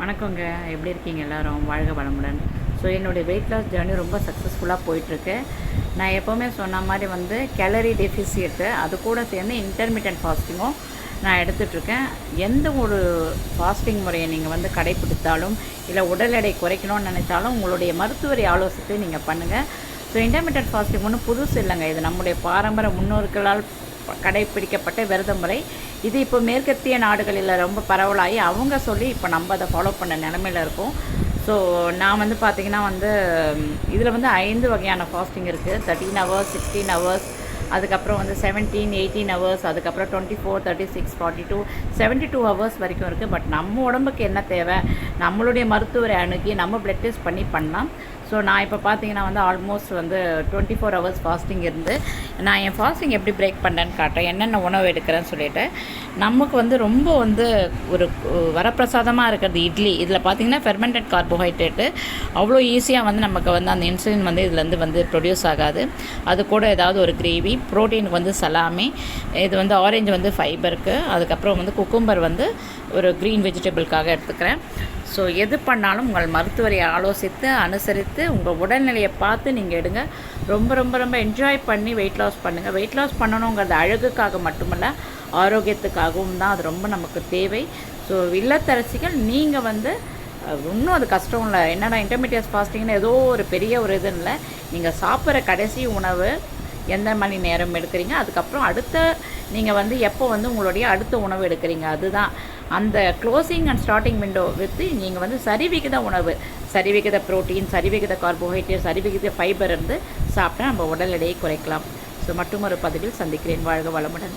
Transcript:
வணக்கங்க. எப்படி இருக்கீங்க எல்லாரும்? வாழ்க வளமுடன். ஸோ என்னுடைய வெயிட் லாஸ் ஜேர்னி ரொம்ப சக்ஸஸ்ஃபுல்லாக போயிட்டுருக்கு. நான் எப்போவுமே சொன்ன மாதிரி வந்து கேலரி டெஃபிசியட்டு அது கூட சேர்ந்து இன்டர்மீடியன்ட் ஃபாஸ்டிங்கும் நான் எடுத்துகிட்ருக்கேன். எந்த ஒரு ஃபாஸ்டிங் முறையை நீங்கள் வந்து கடைப்பிடித்தாலும் இல்லை உடல் எடை குறைக்கணும்னு நினைத்தாலும் உங்களுடைய மருத்துவரை ஆலோசித்து நீங்கள் பண்ணுங்கள். ஸோ இன்டர்மீடியன்ட் ஃபாஸ்டிங் ஒன்றும் புதுசு இல்லைங்க. இது நம்முடைய பாரம்பரிய முன்னோர்களால் கடைப்பிடிக்கப்பட்ட விரத முறை. இது இப்போ மேற்கத்திய நாடுகளில் ரொம்ப பரவலாகி அவங்க சொல்லி இப்போ நம்ம அதை ஃபாலோ பண்ண நிலமையில் இருக்கோம். ஸோ நான் வந்து பார்த்திங்கன்னா வந்து இதில் வந்து 5 வகையான ஃபாஸ்டிங் இருக்குது. 13 ஹவர்ஸ், 16 ஹவர்ஸ், அதுக்கப்புறம் வந்து 17, 18 ஹவர்ஸ், அதுக்கப்புறம் 24, 36, 42, 72 ஹவர்ஸ் வரைக்கும் இருக்குது. பட் நம்ம உடம்புக்கு என்ன தேவை, நம்மளுடைய மருத்துவரை அணுகி நம்ம பிளட் டெஸ்ட் பண்ணி பண்ணலாம். ஸோ நான் இப்போ பார்த்தீங்கன்னா வந்து ஆல்மோஸ்ட் வந்து 24 ஹவர்ஸ் ஃபாஸ்டிங் இருந்து நான் என் ஃபாஸ்டிங் எப்படி பிரேக் பண்ணுறேன்னு காட்டுறேன், என்னென்ன உணவு எடுக்கிறேன்னு சொல்லிட்டு. நமக்கு வந்து ரொம்ப வந்து ஒரு வரப்பிரசாதமாக இருக்கிறது இட்லி. இதில் பார்த்திங்கன்னா ஃபெர்மெண்டட் கார்போஹைட்ரேட்டு அவ்வளோ ஈஸியாக வந்து நமக்கு வந்து அந்த இன்சுலின் வந்து இதுலேருந்து வந்து ப்ரொடியூஸ் ஆகாது. அது கூட ஏதாவது ஒரு கிரேவி, ப்ரோட்டீனுக்கு வந்து சலாமி, இது வந்து ஆரஞ்சு வந்து ஃபைபருக்கு, அதுக்கப்புறம் வந்து குக்கும்பர் வந்து ஒரு க்ரீன் வெஜிடபிளுக்காக எடுத்துக்கிறேன். ஸோ எது பண்ணாலும் உங்கள் மருத்துவரை ஆலோசித்து அனுசரித்து உங்கள் உடல்நிலையை பார்த்து நீங்கள் எடுங்க. ரொம்ப ரொம்ப ரொம்ப என்ஜாய் பண்ணி வெயிட் லாஸ் பண்ணுங்கள். வெயிட் லாஸ் பண்ணணுங்கிறது அழகுக்காக மட்டுமல்ல, ஆரோக்கியத்துக்காகவும் தான் அது ரொம்ப நமக்கு தேவை. ஸோ இல்லத்தரசிகள் நீங்கள் வந்து இன்னும் அது கஷ்டம் இல்லை. என்னடா இன்டர்மீடியட் ஃபாஸ்டிங்னு ஏதோ ஒரு பெரிய ஒரு இது இல்லை. நீங்கள் சாப்பிட்ற கடைசி உணவு எந்த மணி நேரம் எடுக்கிறீங்க, அதுக்கப்புறம் அடுத்த நீங்கள் வந்து எப்போ வந்து உங்களுடைய அடுத்த உணவு எடுக்கிறீங்க, அதுதான் அந்த closing and starting window with நீங்கள் வந்து சரிவிகித உணவு, சரிவிகித ப்ரோட்டீன், சரிவிகித கார்போஹைட்ரேட், சரிவிகித ஃபைபர் இருந்து சாப்பிட்டா நம்ம உடல் எடையை குறைக்கலாம். ஸோ மற்றும் ஒரு பதிவில் சந்திக்கிறேன். வாழ்க வளமுடன்.